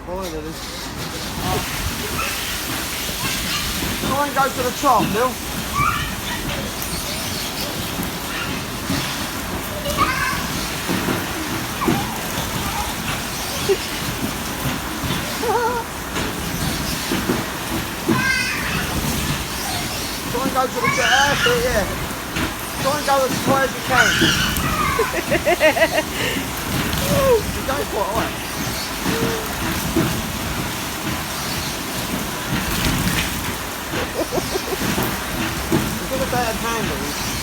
Go on, Lily. Go and go to the top, Lil. Go and go to the top. That's it, yeah. Go and go as high as you can. You're going quite high. You've got a bad handle.